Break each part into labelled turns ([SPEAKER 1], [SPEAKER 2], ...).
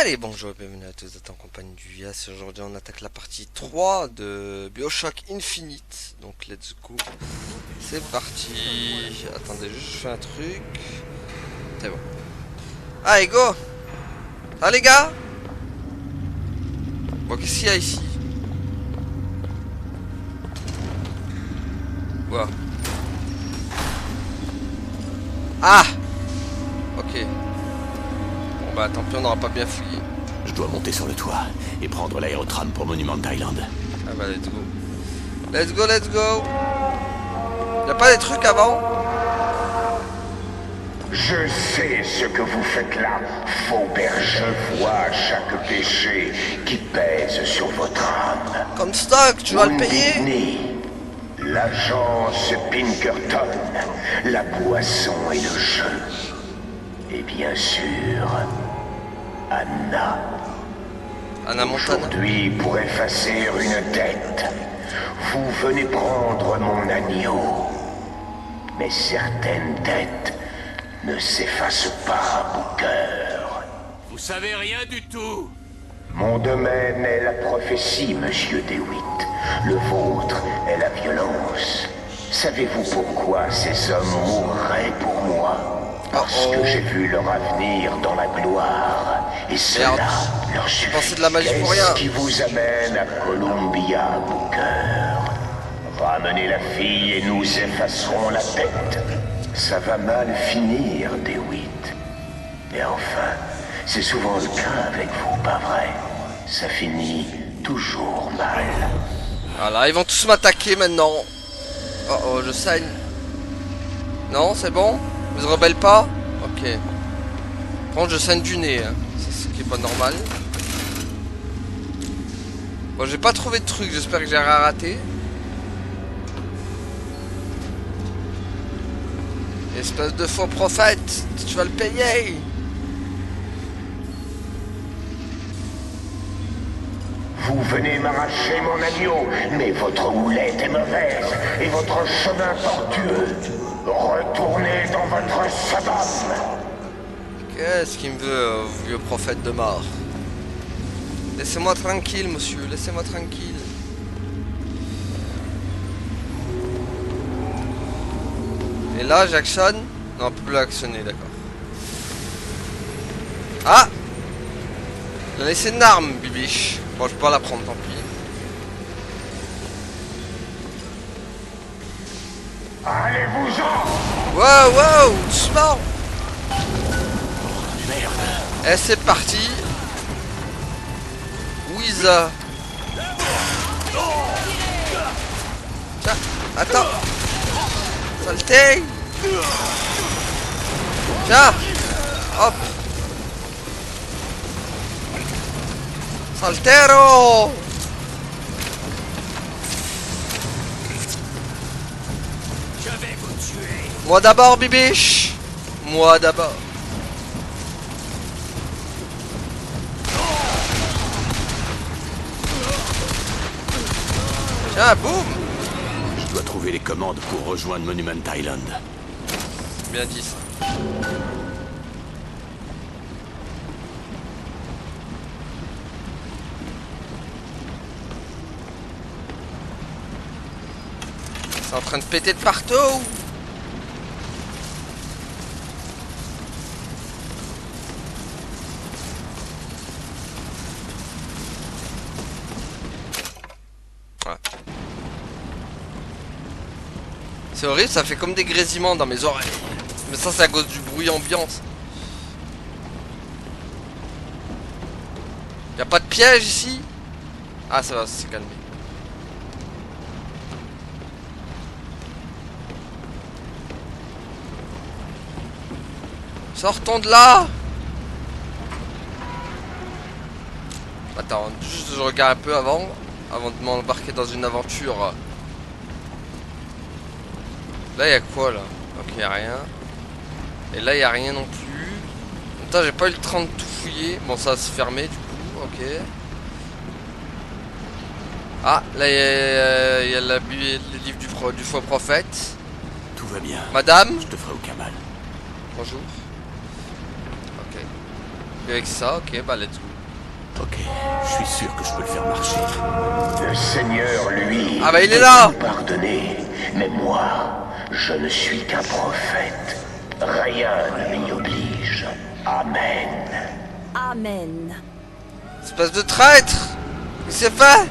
[SPEAKER 1] Allez, bonjour et bienvenue à tous, vous êtes en compagnie du Yas. Aujourd'hui on attaque la partie 3 de BioShock Infinite. Donc let's go. C'est parti. Attendez, juste je fais un truc. C'est bon. Allez, go. Ah les gars. Bon, qu'est-ce qu'il y a ici? Quoi? Ah. Ok. Bon bah tant pis, on n'aura pas bien fouillé.
[SPEAKER 2] Je dois monter sur le toit et prendre l'aérotram pour Monument Island.
[SPEAKER 1] Ah bah let's go. Let's go, let's go. Y'a pas des trucs avant?
[SPEAKER 3] Je sais ce que vous faites là, Faubert. Je vois chaque péché qui pèse sur votre âme.
[SPEAKER 1] Comme stock, tu vas le payer?
[SPEAKER 3] Whitney, l'agence Pinkerton, la boisson et le jeu. Et bien sûr, Anna.
[SPEAKER 1] Anna Montana.
[SPEAKER 3] Aujourd'hui, pour effacer une dette, vous venez prendre mon agneau. Mais certaines dettes ne s'effacent pas, Booker.
[SPEAKER 2] Vous savez rien du tout.
[SPEAKER 3] Mon domaine est la prophétie, monsieur DeWitt. Le vôtre est la violence. Savez-vous pourquoi ces hommes mourraient pour moi? Parce que j'ai vu leur avenir dans la gloire. Et cela leur suffit.
[SPEAKER 1] Pensez de la magie pour rien.
[SPEAKER 3] Qu'est-ce qui vous amène à Columbia, Booker? Ramenez la fille et nous effacerons la dette. Ça va mal finir, DeWitt. Mais enfin, c'est souvent le cas avec vous, pas vrai? Ça finit toujours mal.
[SPEAKER 1] Voilà, ils vont tous m'attaquer maintenant. Oh oh, je saigne. Non, c'est bon? Ils se rebellent pas? Ok. Par contre, je saigne du nez, hein. C'est ce qui est pas normal. Bon, j'ai pas trouvé de truc, j'espère que j'ai rien raté. Espèce de faux prophète, tu vas le payer.
[SPEAKER 3] Vous venez m'arracher mon agneau, mais votre houlette est mauvaise et votre chemin tortueux. Retournez dans votre sabbat.
[SPEAKER 1] Qu'est-ce qu'il me veut, vieux prophète de mort? Laissez-moi tranquille, monsieur, laissez-moi tranquille. Et là, j'actionne. Non, on peut plus l'actionner, d'accord. Ah! Il a laissé une arme, bibiche. Bon, je peux pas la prendre, tant pis.
[SPEAKER 3] Allez-vous-en!
[SPEAKER 1] Wow, wow, doucement!
[SPEAKER 2] Merde.
[SPEAKER 1] Et c'est parti. Ouisa. Tiens, attends. Saleté. Tiens. Hop. Saltero.
[SPEAKER 2] Je vais vous tuer.
[SPEAKER 1] Moi d'abord, bibiche. Moi d'abord. Tiens, boum.
[SPEAKER 2] Je dois trouver les commandes pour rejoindre Monument Island.
[SPEAKER 1] Bien dit ça. C'est en train de péter de partout. Ouais. C'est horrible, ça fait comme des grésillements dans mes oreilles. Mais ça c'est à cause du bruit ambiance. Y'a pas de piège ici? Ah ça va, ça s'est calmé. Sortons de là. Attends, juste je regarde un peu avant de m'embarquer dans une aventure. Là y'a quoi là? Ok, y'a rien. Et là y'a rien non plus. Attends, j'ai pas eu le temps de tout fouiller. Bon, ça va se fermer du coup, ok. Ah, là y'a le livre du faux prophète.
[SPEAKER 2] Tout va bien.
[SPEAKER 1] Madame?
[SPEAKER 2] Je te ferai aucun mal.
[SPEAKER 1] Bonjour. Ok. Et avec ça, ok, bah let's go.
[SPEAKER 2] Ok, je suis sûr que je peux le faire marcher.
[SPEAKER 3] Le Seigneur, lui,
[SPEAKER 1] Ah bah il est
[SPEAKER 3] peut
[SPEAKER 1] là.
[SPEAKER 3] nous pardonner. Mais moi, je ne suis qu'un prophète. Rien ne m'y oblige. Amen.
[SPEAKER 4] Amen.
[SPEAKER 1] Espèce de traître. Qu'est-ce qu'il fait?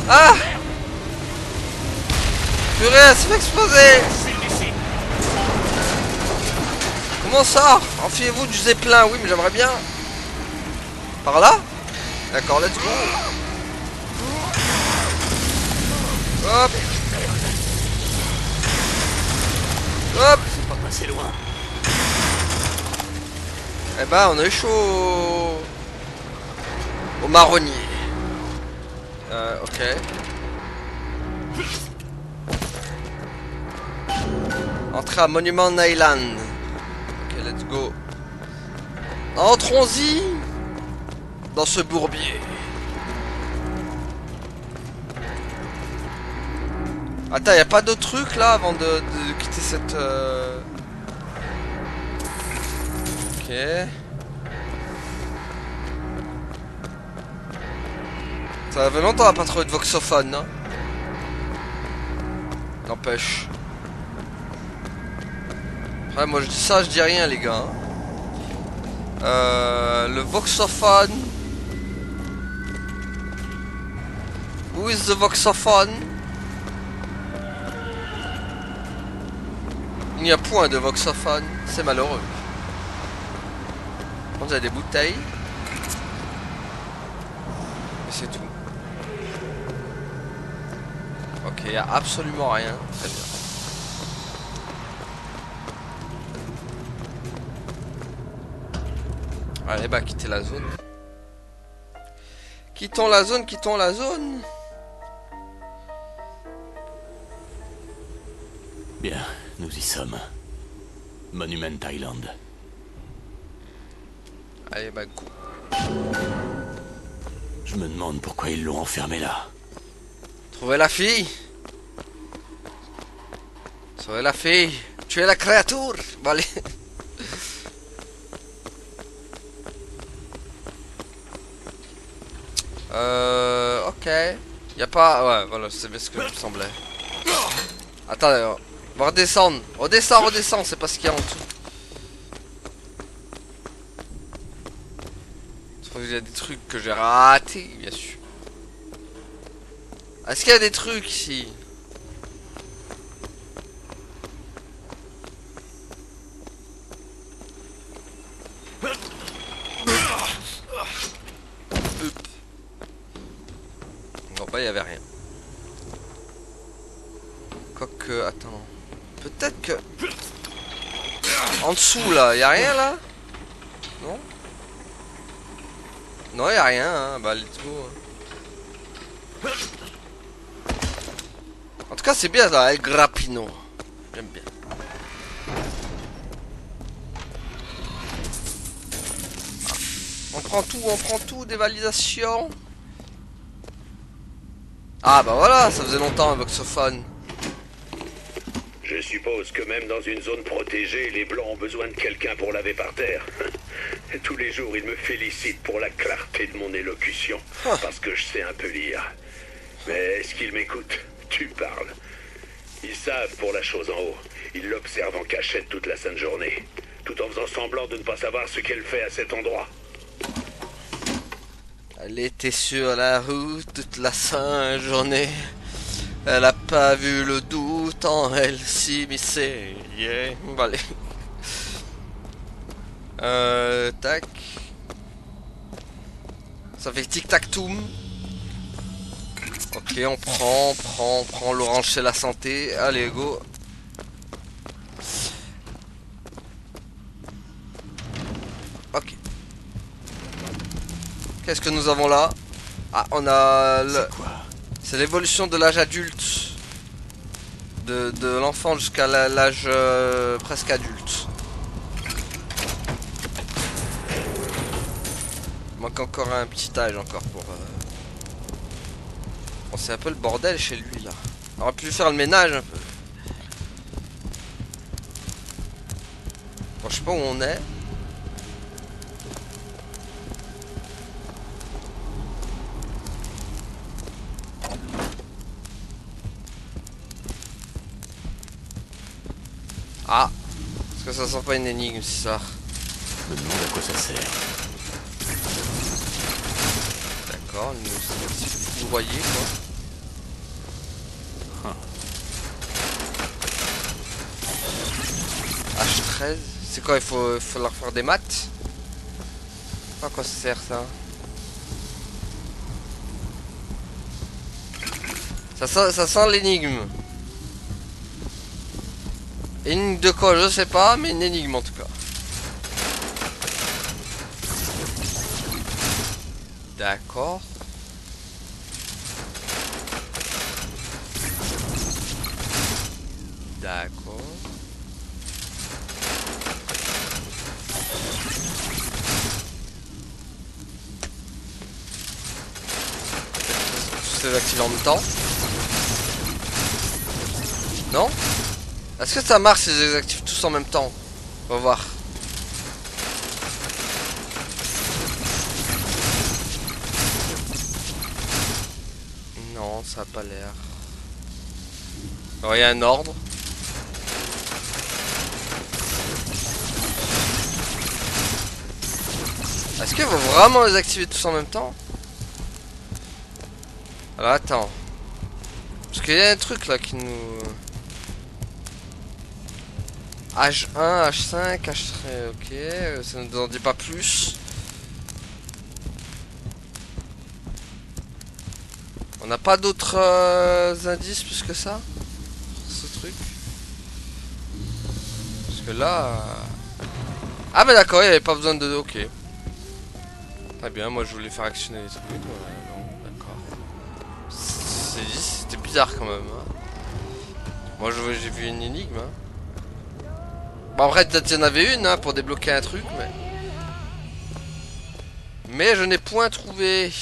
[SPEAKER 1] Ah. Purée, elle s'est fait exploser. Comment ça? Enfuyez-vous du zeppelin. Oui, mais j'aimerais bien. Par là? D'accord, let's go. Hop. Hop.
[SPEAKER 2] C'est pas passé loin.
[SPEAKER 1] Eh ben, on a eu chaud au marronnier. Ok. Entrée à Monument Island. Ok, let's go. Entrons-y dans ce bourbier. Attends, y a pas d'autres trucs là avant de quitter cette... Ok. Ça fait longtemps qu'on n'a pas trouvé de voxophone, hein. N'empêche. Ouais, moi je dis ça, je dis rien les gars. Le voxophone. Où is the voxophone? Il n'y a point de voxophone, c'est malheureux. On a des bouteilles. Et c'est tout. Ok, il n'y a absolument rien. Très bien. Allez, bah, quittez la zone. Quittons la zone, quittons la zone.
[SPEAKER 2] Bien, nous y sommes. Monument Island.
[SPEAKER 1] Allez, bah, go.
[SPEAKER 2] Je me demande pourquoi ils l'ont enfermé là.
[SPEAKER 1] Trouvez la fille. Trouvez la fille. Tuez la créature. Bon, allez. Ok. Y a pas... Ouais, voilà, c'est bien ce que je me semblait. Attends, on va redescendre. Redescends, redescends, c'est pas ce qu'il y a en dessous. Je trouve qu'il y a des trucs que j'ai ratés, bien sûr. Est-ce qu'il y a des trucs ici? Non, bah, il y avait rien. Quoique, attends. Peut-être que... En dessous, là, y a rien, là? Non? Non, y a rien, hein. Bah, let's go. En tout cas, c'est bien, là, El Grappino. J'aime bien. On prend tout, dévalisation. Ah, bah voilà, ça faisait longtemps, un voxophone.
[SPEAKER 5] Je suppose que même dans une zone protégée, les Blancs ont besoin de quelqu'un pour laver par terre. Tous les jours, ils me félicitent pour la clarté de mon élocution, parce que je sais un peu lire. Mais est-ce qu'ils m'écoutent? Tu parles. Ils savent pour la chose en haut. Ils l'observent en cachette toute la sainte journée, tout en faisant semblant de ne pas savoir ce qu'elle fait à cet endroit.
[SPEAKER 1] Elle était sur la route toute la sainte journée. Elle a pas vu le doute en elle s'immiscer. Yeah. Bon, allez. Tac. Ça fait tic-tac-toum. Ok, on prend l'orange, c'est la santé. Allez, go. Ok. Qu'est-ce que nous avons là? Ah, on a le... C'est l'évolution de l'âge adulte. De l'enfant jusqu'à l'âge presque adulte. Il manque encore un petit âge encore pour... Bon, c'est un peu le bordel chez lui là. On aurait pu faire le ménage un peu. Bon, je sais pas où on est. Ah, est-ce que ça sent pas une énigme ça?
[SPEAKER 2] Je me demande à quoi ça sert.
[SPEAKER 1] D'accord, nous foudroyer quoi. H13, c'est quoi, il faut leur faire des maths? À quoi ça sert ça? Ça sent l'énigme. Énigme de quoi je sais pas, mais une énigme en tout cas. D'accord. D'accord. Se l'active en même temps. Non? Est-ce que ça marche si je les active tous en même temps? On va voir. Non, ça a pas l'air. Alors il y a un ordre. Est-ce qu'il faut vraiment les activer tous en même temps? Alors attends. Parce qu'il y a un truc là qui nous... H1, H5, H3, ok, ça ne nous en dit pas plus. On n'a pas d'autres indices plus que ça sur ce truc. Parce que là... Ah mais d'accord, il n'y avait pas besoin de... Ok. Très bien, moi je voulais faire actionner les trucs. Non, d'accord. C'était bizarre quand même. Hein. Moi j'ai vu une énigme. Hein. Bon après peut-être il y en avait une hein, pour débloquer un truc mais je n'ai point trouvé.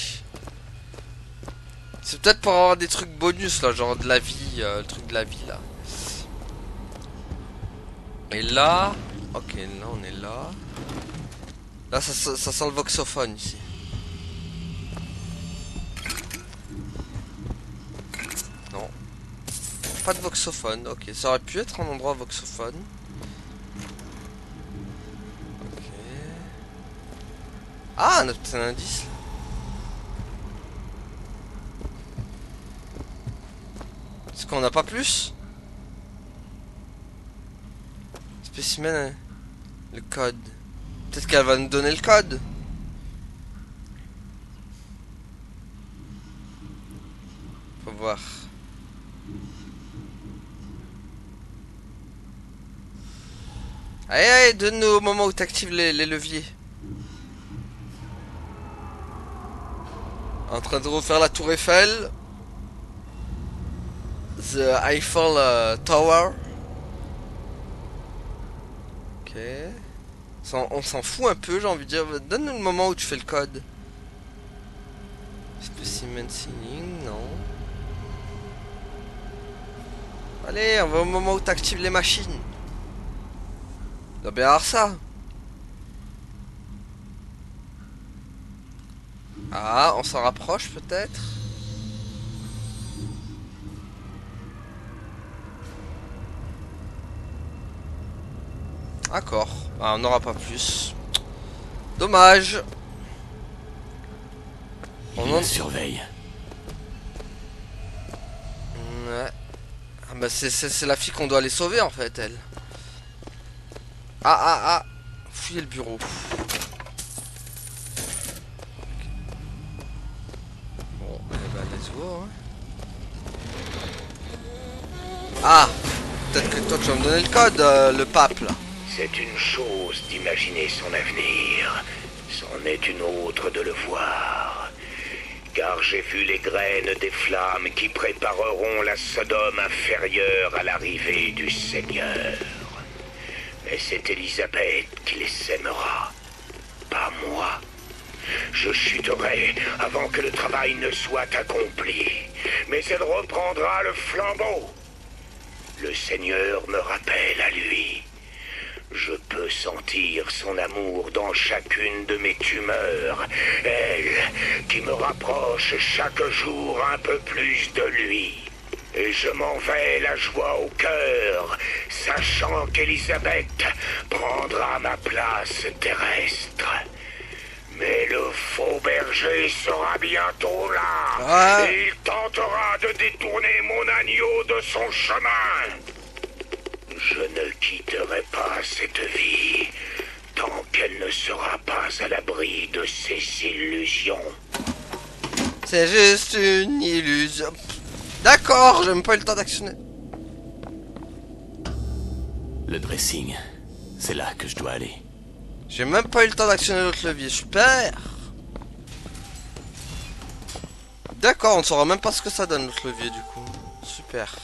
[SPEAKER 1] C'est peut-être pour avoir des trucs bonus là, genre de la vie, le truc de la vie là. Et là, ok, là on est là. Là ça sent le voxophone ici. Non. Pas de voxophone, ok, ça aurait pu être un endroit voxophone. Ah, notre petit indice. Est-ce qu'on n'a pas plus? Spécimen, le code. Peut-être qu'elle va nous donner le code. Faut voir. Allez, allez, donne-nous au moment où tu actives les leviers. En train de refaire la tour Eiffel. The Eiffel Tower. Ok. On s'en fout un peu, j'ai envie de dire. Donne-nous le moment où tu fais le code. Specimen Signing, non. Allez, on va au moment où tu actives les machines. Il doit bien avoir ça. Ah, on s'en rapproche peut-être. D'accord. Ah, on n'aura pas plus. Dommage.
[SPEAKER 2] On en surveille.
[SPEAKER 1] Ouais. Ah bah c'est la fille qu'on doit aller sauver en fait, elle. Ah. Fouillez le bureau. Bon, eh ben let's go. Hein. Ah, peut-être que toi tu vas me donner le code, le pape là.
[SPEAKER 5] C'est une chose d'imaginer son avenir, c'en est une autre de le voir. Car j'ai vu les graines des flammes qui prépareront la Sodome inférieure à l'arrivée du Seigneur. Mais c'est Elisabeth qui les sèmera, pas moi. Je chuterai avant que le travail ne soit accompli, mais elle reprendra le flambeau. Le Seigneur me rappelle à lui. Je peux sentir son amour dans chacune de mes tumeurs. Elle qui me rapproche chaque jour un peu plus de lui.
[SPEAKER 3] Et je m'en vais la joie au cœur, sachant qu'Elisabeth prendra ma place terrestre. Mais le faux berger sera bientôt là, et il tentera de détourner mon agneau de son chemin. Je ne quitterai pas cette vie tant qu'elle ne sera pas à l'abri de ses illusions.
[SPEAKER 1] C'est juste une illusion. D'accord, j'ai même pas eu le temps d'actionner.
[SPEAKER 2] Le dressing, c'est là que je dois aller.
[SPEAKER 1] J'ai même pas eu le temps d'actionner l'autre levier, super. D'accord, on saura même pas ce que ça donne l'autre levier du coup. Super.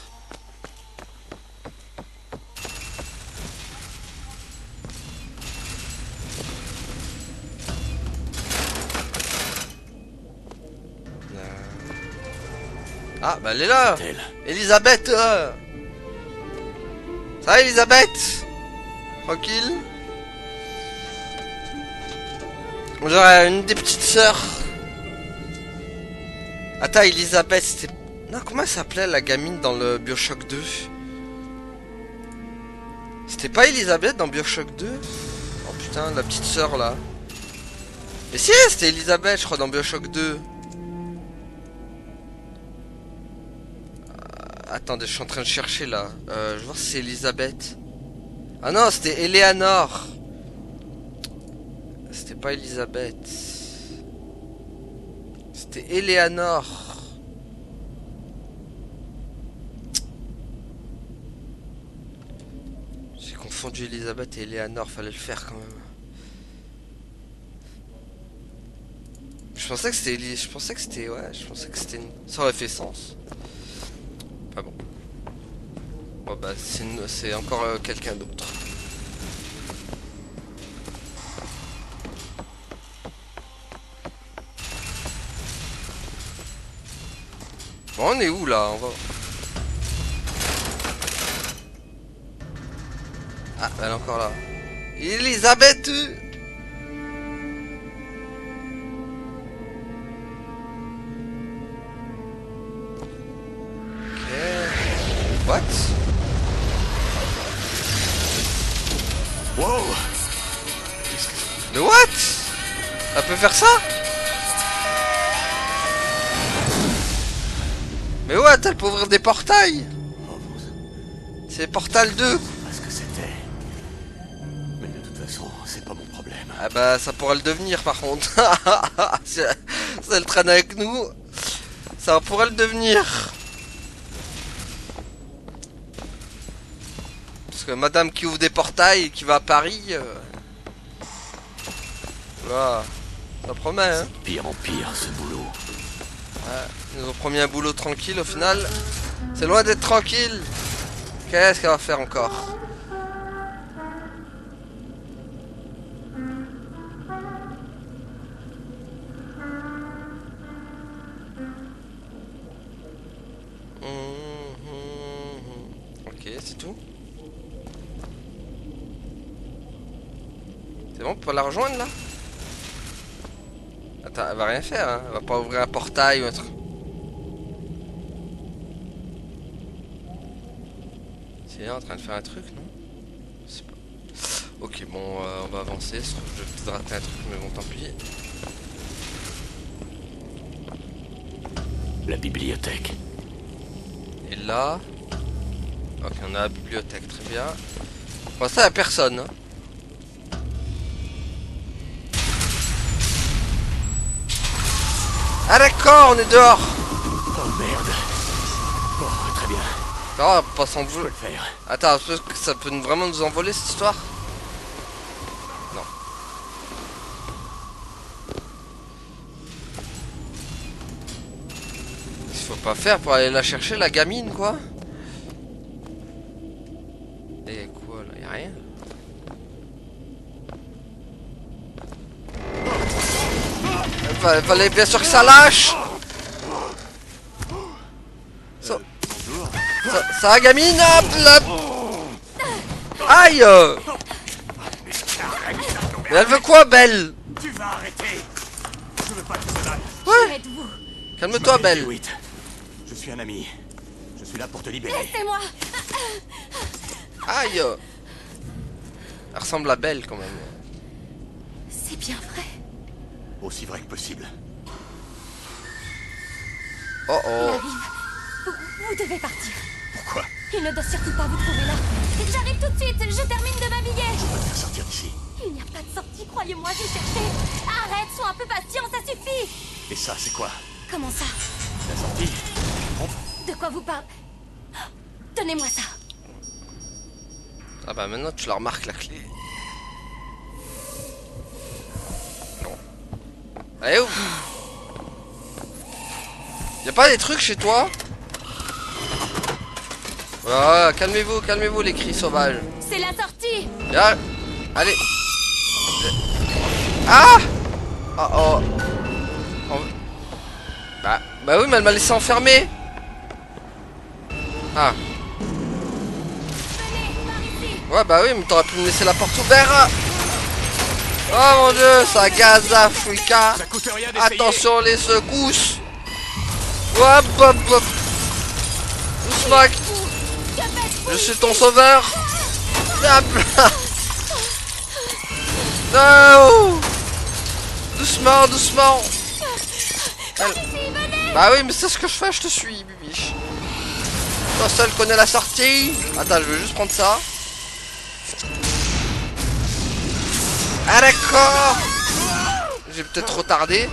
[SPEAKER 1] Ah bah elle est là. Elisabeth. Ça va Elisabeth? Tranquille. J'aurais une des petites sœurs. Attends, Elisabeth, c'était... Non, comment elle s'appelait la gamine dans le Bioshock 2? C'était pas Elisabeth dans Bioshock 2? Oh putain, la petite sœur là. Mais si, c'était Elisabeth, je crois, dans Bioshock 2. Attendez, je suis en train de chercher là. Je vais voir si c'est Elisabeth. Ah non, c'était Eleanor. C'était pas Elisabeth. C'était Eleanor. J'ai confondu Elisabeth et Eleanor, fallait le faire quand même. Je pensais que c'était je pensais que c'était ça aurait fait sens. Pas bon. Bon bah c'est encore quelqu'un d'autre. Bon, on est où là? On va... Ah, elle est encore là. Elisabeth! Ok. What?
[SPEAKER 2] Wow!
[SPEAKER 1] Le what? Elle peut faire ça? Mais ouais, elle peut ouvrir des portails. C'est Portal 2.
[SPEAKER 2] Parce que c'était... Mais de toute façon, c'est pas mon problème.
[SPEAKER 1] Ah bah ça pourrait le devenir par contre. Si elle traîne avec nous, ça pourrait le devenir. Parce que madame qui ouvre des portails et qui va à Paris... Voilà, ça promet hein.
[SPEAKER 2] Pire en pire ce boulot.
[SPEAKER 1] Ouais, ils nous ont promis un boulot tranquille au final. C'est loin d'être tranquille. Qu'est-ce qu'elle va faire encore? Ok, c'est tout. C'est bon, on peut la rejoindre là? Attends, elle va rien faire, hein. Elle va pas ouvrir un portail ou un truc. C'est là en train de faire un truc, non? Je sais pas. Ok, bon, on va avancer. Je vais peut-être rater un truc, mais bon, tant pis.
[SPEAKER 2] La bibliothèque.
[SPEAKER 1] Et là... Ok, on a la bibliothèque, très bien. Bon, ça, y'a personne, hein. Ah d'accord, on est dehors.
[SPEAKER 2] Oh merde. Bon, très bien.
[SPEAKER 1] Ah, pas s'envoler.
[SPEAKER 2] Je peux le faire.
[SPEAKER 1] Attends, ça peut vraiment nous envoler cette histoire? Non. Il faut pas faire pour aller la chercher, la gamine, quoi. Et quoi, là? Y'a rien? Fallait bien sûr que ça lâche. Ça va gamine, hop là. Aïe. Mais elle veut quoi, Belle?
[SPEAKER 2] Tu vas arrêter. Je veux pas que ça.
[SPEAKER 1] Ouais. Calme-toi, Belle.
[SPEAKER 2] Je suis un ami. Je suis là pour te libérer.
[SPEAKER 4] Laissez-moi.
[SPEAKER 1] Aïe. Elle ressemble à Belle quand même.
[SPEAKER 4] C'est bien vrai.
[SPEAKER 2] Aussi vrai que possible.
[SPEAKER 1] Oh
[SPEAKER 4] Il
[SPEAKER 1] oh.
[SPEAKER 4] arrive. Vous devez partir.
[SPEAKER 2] Pourquoi?
[SPEAKER 4] Il ne doit surtout pas vous trouver là. J'arrive tout de suite. Je termine de m'habiller.
[SPEAKER 2] Je peux te faire sortir d'ici.
[SPEAKER 4] Il n'y a pas de sortie, croyez-moi, j'ai cherché. Arrête, sois un peu patient, ça suffit.
[SPEAKER 2] Et ça, c'est quoi?
[SPEAKER 4] Comment ça?
[SPEAKER 2] La sortie?
[SPEAKER 4] De quoi vous parlez? Donnez-moi ça.
[SPEAKER 1] Ah bah maintenant tu la remarques la clé. Non. Elle est où? Y'a pas des trucs chez toi? Voilà, calmez-vous, calmez-vous les cris sauvages.
[SPEAKER 4] C'est la sortie.
[SPEAKER 1] Viens. Allez. Ah. Oh oh. Oh. Bah oui mais elle m'a laissé enfermer. Ah.
[SPEAKER 4] Venez, par ici.
[SPEAKER 1] Ouais bah oui mais t'aurais pu me laisser la porte ouverte. Oh mon dieu, ça gaz Africa.
[SPEAKER 2] Ça coûte rien d'essayer.
[SPEAKER 1] Attention les secousses. Hop hop hop. Doucement.
[SPEAKER 4] Que faites-vous?
[SPEAKER 1] Je suis ton sauveur. Hop là. Non. Doucement, doucement. Bah oui mais c'est ce que je fais, je te suis bibiche. Toi seul connais la sortie. Attends, je vais juste prendre ça. Ah d'accord. J'ai peut-être retardé.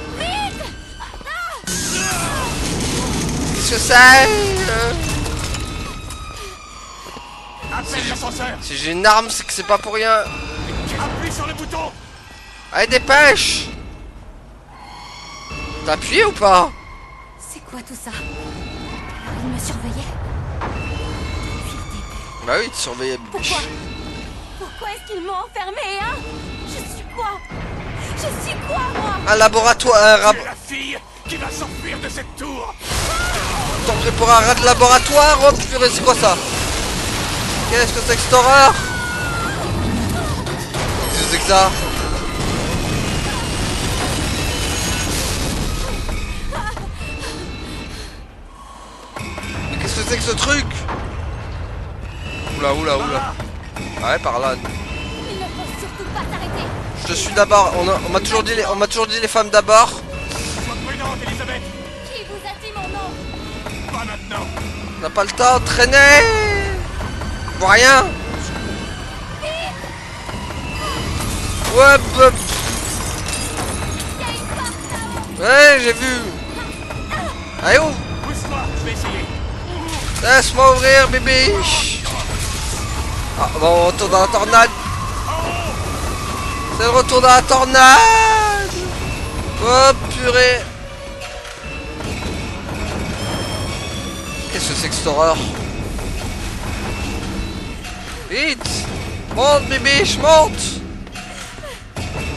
[SPEAKER 1] Qu'est-ce que c'est?
[SPEAKER 2] Appelle l'ascenseur.
[SPEAKER 1] Si j'ai une arme, c'est que c'est pas pour rien.
[SPEAKER 2] Appuie sur le bouton.
[SPEAKER 1] Allez, dépêche. T'as appuyé ou pas?
[SPEAKER 4] C'est quoi tout ça? Il me surveillait. Depuis le début.
[SPEAKER 1] Bah oui, tu surveillais bibiche.
[SPEAKER 4] Pourquoi est-ce qu'ils m'ont enfermé, hein? Je suis quoi? Je suis quoi, moi?
[SPEAKER 1] Un laboratoire,
[SPEAKER 2] Tu es la fille qui va s'enfuir de cette tour.
[SPEAKER 1] T'en prie pour un rat de laboratoire. Oh purée, c'est quoi ça? Qu'est-ce que c'est que cette horreur? Qu'est-ce que c'est que ça? Mais qu'est-ce que c'est que ce truc? Oula, oula, oula. Ouais, par là.
[SPEAKER 4] Il ne faut surtout pas s'arrêter.
[SPEAKER 1] Je te suis d'abord. On m'a toujours dit les femmes d'abord.
[SPEAKER 2] Sois prudente, Elisabeth.
[SPEAKER 4] Qui vous a dit mon nom?
[SPEAKER 2] Pas maintenant.
[SPEAKER 1] On n'a pas le temps de traîner. Je vois rien. Ouais, bah. Ouais, j'ai vu. Allez, ouvre.
[SPEAKER 2] Pousse-moi, je vais essayer.
[SPEAKER 1] Laisse-moi ouvrir, bébé. Ah, bon, on retourne dans la tornade. C'est le retour dans la tornade. Oh, purée. Qu'est-ce que c'est que cette horreur? Vite. Monte, bébé, je monte.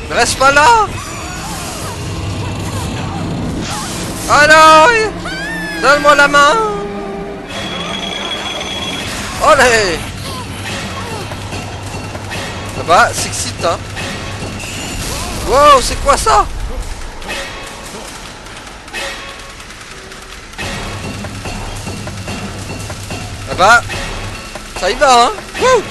[SPEAKER 1] Ne reste pas là. Alors, donne-moi la main. Allez. Là-bas, c'est excitant. Wow, c'est quoi ça? Là-bas, ça y va, hein? Wouh!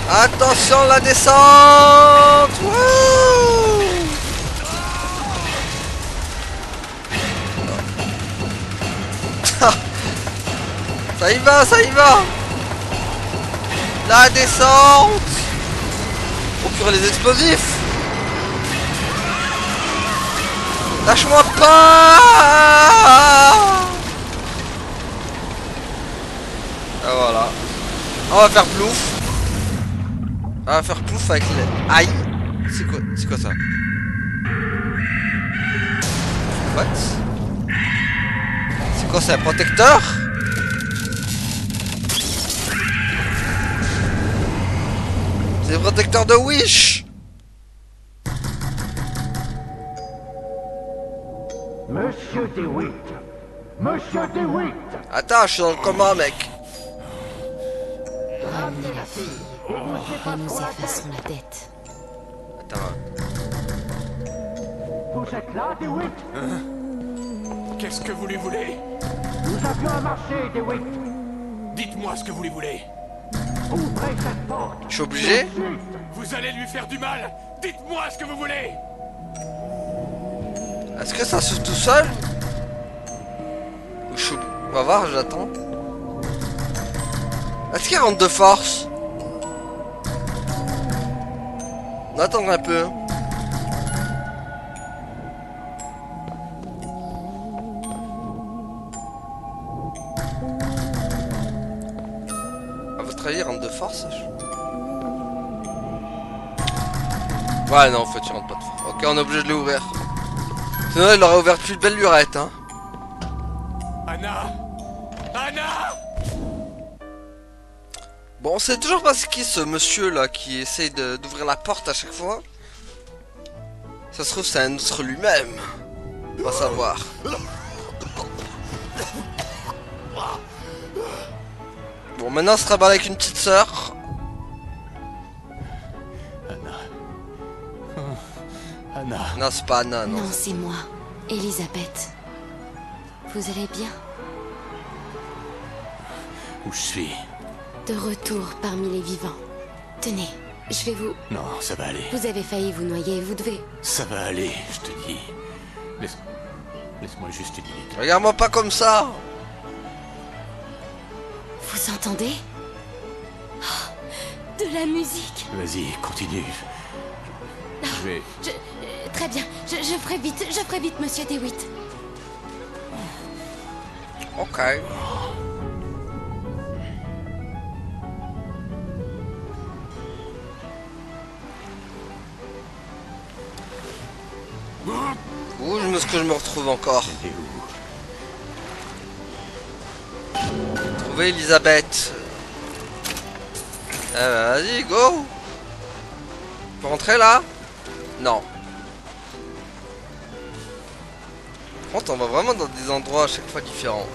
[SPEAKER 1] Attention la descente! Wouh! Ça y va, ça y va! La descente! Oh purée, les explosifs! Lâche-moi pas! Ah voilà. On va faire plouf. On va faire plouf avec les... Aïe! C'est quoi ça? What? C'est quoi, c'est un protecteur? C'est le protecteur de Wish!
[SPEAKER 6] Monsieur DeWitt! Monsieur DeWitt!
[SPEAKER 1] Attends, je suis dans le coma, mec.
[SPEAKER 4] Ramenez la fille. Et nous effaçons la dette.
[SPEAKER 1] Attends.
[SPEAKER 6] Vous êtes là, DeWitt?
[SPEAKER 2] Qu'est-ce que vous lui voulez?
[SPEAKER 6] Nous avions un marché, DeWitt.
[SPEAKER 2] Dites-moi ce que vous lui voulez.
[SPEAKER 6] Ouvrez cette porte.
[SPEAKER 1] Je suis obligé?
[SPEAKER 2] Vous allez lui faire du mal. Dites-moi ce que vous voulez.
[SPEAKER 1] Est-ce que ça s'ouvre tout seul? Ou je suis... On va voir, j'attends. Est-ce qu'il rentre de force? On attend un peu. À votre avis, il rentre de force? Ouais, non, en fait, il rentre pas de force. Ok, on est obligé de l'ouvrir. Sinon, il aurait ouvert plus de belle lurette, hein.
[SPEAKER 2] Anna! Anna!
[SPEAKER 1] Bon, on sait toujours pas ce qui est ce monsieur là qui essaye d'ouvrir la porte à chaque fois. Ça se trouve, c'est un autre lui-même. On va savoir. Bon, maintenant, on se rabat avec une petite sœur.
[SPEAKER 2] Anna. Anna.
[SPEAKER 1] Non, c'est pas Anna, non.
[SPEAKER 4] Non, c'est moi, Elisabeth. Vous allez bien?
[SPEAKER 2] Où je suis?
[SPEAKER 4] De retour parmi les vivants. Tenez, je vais vous...
[SPEAKER 2] Non, ça va aller.
[SPEAKER 4] Vous avez failli vous noyer, vous devez...
[SPEAKER 2] Ça va aller, je te dis. Laisse-moi juste une minute.
[SPEAKER 1] Regarde-moi pas comme ça.
[SPEAKER 4] Vous entendez? Oh, de la musique.
[SPEAKER 2] Vas-y, continue. Je vais...
[SPEAKER 4] Très bien, je ferai vite, monsieur DeWitt.
[SPEAKER 1] Ok. Où est-ce que je me retrouve encore?
[SPEAKER 2] T'es où?
[SPEAKER 1] Trouver Elisabeth. Vas-y, go. Faut rentrer là? Non. Par contre, on va vraiment dans des endroits à chaque fois différents.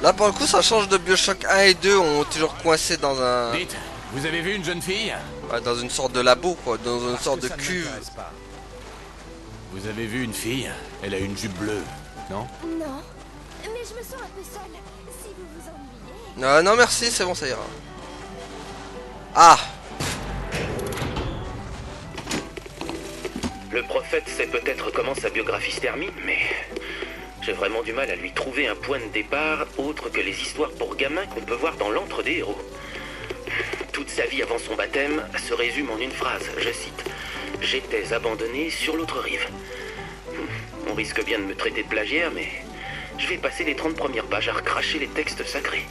[SPEAKER 1] Là, pour le coup, ça change de BioShock 1 et 2. On est toujours coincé dans un...
[SPEAKER 2] Dites, vous avez vu une jeune fille?
[SPEAKER 1] Ouais, dans une sorte de labo, quoi. Dans une sorte de cuve.
[SPEAKER 2] Vous avez vu une fille? Elle a une jupe bleue, non?
[SPEAKER 4] Non, mais je me sens un peu seule. Si vous vous ennuyez...
[SPEAKER 1] Non, merci, c'est bon, ça ira. Ah!
[SPEAKER 5] Le prophète sait peut-être comment sa biographie se termine, mais j'ai vraiment du mal à lui trouver un point de départ autre que les histoires pour gamins qu'on peut voir dans l'antre des héros. Toute sa vie avant son baptême se résume en une phrase, je cite. « J'étais abandonné sur l'autre rive. » On risque bien de me traiter de plagiaire, mais je vais passer les 30 premières pages à recracher les textes sacrés.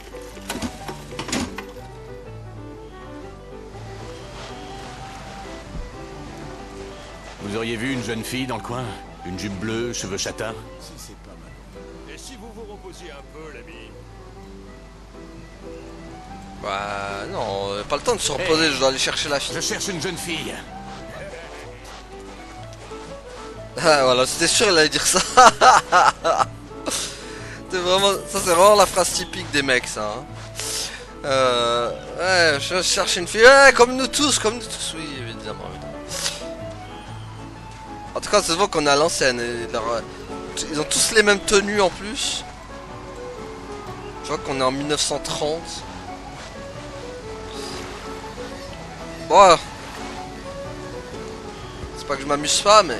[SPEAKER 2] Vous auriez vu une jeune fille dans le coin? Une jupe bleue, cheveux châtains?
[SPEAKER 7] Si c'est pas mal. Et si vous vous reposiez un peu, l'ami?
[SPEAKER 1] Bah non, pas le temps de se reposer, je dois aller chercher la fille.
[SPEAKER 2] Je cherche une jeune fille.
[SPEAKER 1] Ah voilà, c'était sûr il allait dire ça. C'est vraiment, ça c'est vraiment la phrase typique des mecs ça. Hein. Ouais, je cherche une fille, ouais, comme nous tous, oui évidemment. En tout cas, ça se voit qu'on est à l'ancienne. Ils ont tous les mêmes tenues en plus. Je vois qu'on est en 1930. Bon, c'est pas que je m'amuse pas, mais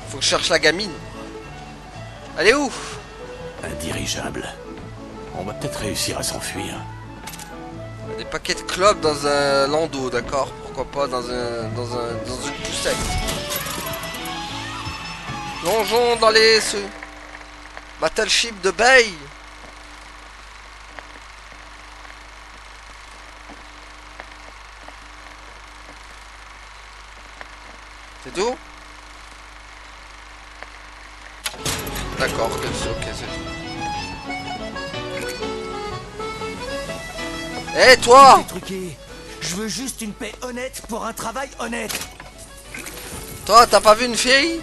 [SPEAKER 1] faut que je cherche la gamine. Elle est où?
[SPEAKER 2] Un dirigeable. On va peut-être réussir à s'enfuir.
[SPEAKER 1] Des paquets de clopes dans un landau, d'accord? Pourquoi pas dans une poussette? Plongeons dans les battleship de Bay. C'est tout? D'accord, ok, c'est tout. Hé, toi!
[SPEAKER 8] Truqué. Je veux juste une paix honnête pour un travail honnête.
[SPEAKER 1] Toi, t'as pas vu une fille?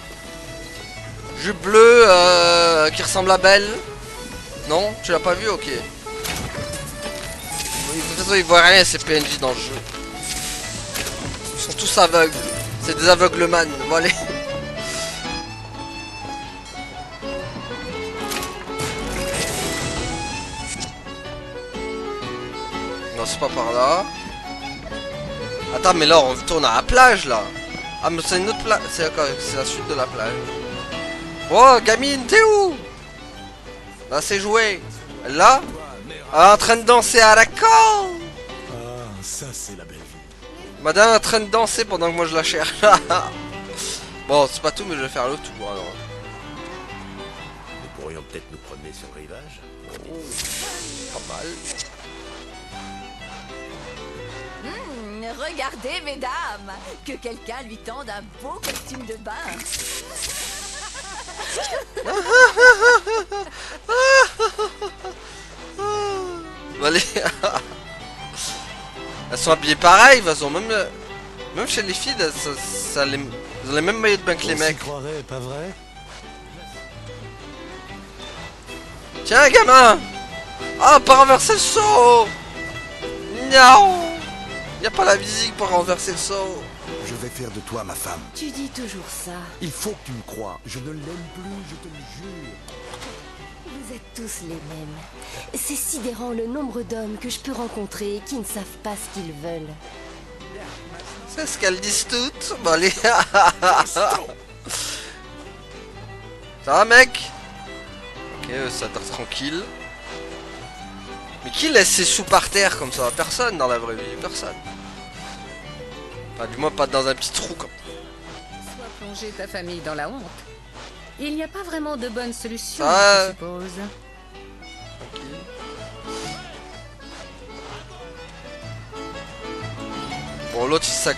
[SPEAKER 1] Jupe bleue qui ressemble à Belle? Non? Tu l'as pas vu? Ok. De toute façon, ils voient rien ces PNJ dans le jeu. Ils sont tous aveugles. C'est des aveugles man. Bon, allez. pas par là. Attends, mais là on retourne à la plage là. Ah, mais c'est une autre plage. C'est la suite de la plage. Oh, gamine, t'es où? Là, c'est joué. Là, en train de danser à la con.
[SPEAKER 2] Ah, ça c'est la belle vie.
[SPEAKER 1] Madame est en train de danser pendant que moi je la cherche. Bon, c'est pas tout, mais je vais faire le tour alors.
[SPEAKER 2] Nous pourrions peut-être nous promener sur le rivage.
[SPEAKER 1] Pas mal.
[SPEAKER 9] Regardez, mesdames, que quelqu'un lui tende un beau costume de bain.
[SPEAKER 1] Allez. Elles sont habillées pareil, de toute façon, même chez les filles, elles ont les mêmes maillots de bain que les mecs.
[SPEAKER 2] Croirait, pas vrai?
[SPEAKER 1] Tiens, gamin. Ah, pas renverser le seau. Non. Y a pas la musique pour renverser le seau.
[SPEAKER 10] Je vais faire de toi ma femme.
[SPEAKER 4] Tu dis toujours ça.
[SPEAKER 10] Il faut que tu me crois. Je ne l'aime plus, je te le jure.
[SPEAKER 4] Vous êtes tous les mêmes. C'est sidérant le nombre d'hommes que je peux rencontrer qui ne savent pas ce qu'ils veulent.
[SPEAKER 1] C'est ce qu'elles disent toutes. Bon, allez. Ça va, mec? Ok, ça a l'air tranquille. Mais qui laisse ses sous par terre comme ça? Personne dans la vraie vie, personne. Enfin, du moins pas dans un petit trou comme
[SPEAKER 11] Soit plonger ta famille dans la honte. Il n'y a pas vraiment de bonne solution,
[SPEAKER 1] ça.
[SPEAKER 11] je suppose.
[SPEAKER 1] Tranquille. Bon, l'autre il sac.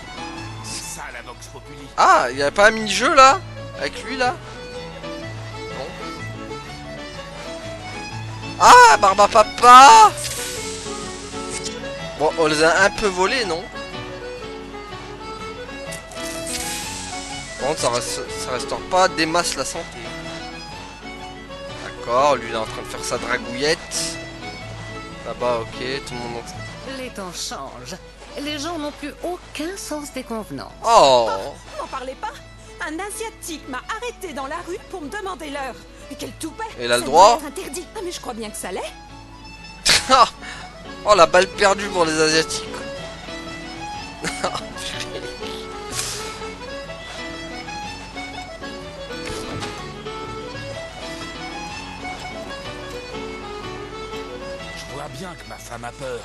[SPEAKER 8] C'est ça la Vox Populi.
[SPEAKER 1] Ah, il y avait pas un mini-jeu là? Avec lui là? Non. Ah, Barba Papa! Bon, on les a un peu volés, non? Par contre, ça restaure pas des masses la santé. D'accord, lui il est en train de faire sa dragouillette. Là-bas, ok, tout le monde.
[SPEAKER 11] Les temps changent. Les gens n'ont plus aucun sens des convenances.
[SPEAKER 1] Oh!
[SPEAKER 9] N'en parlez pas. Un Asiatique m'a arrêté dans la rue pour me demander l'heure. Et quel toupet.
[SPEAKER 1] Il a le
[SPEAKER 9] Ça
[SPEAKER 1] droit?
[SPEAKER 9] doit être interdit. Ah mais je crois bien que ça l'est.
[SPEAKER 1] Oh, la balle perdue pour les Asiatiques.
[SPEAKER 8] Je vois bien que ma femme a peur.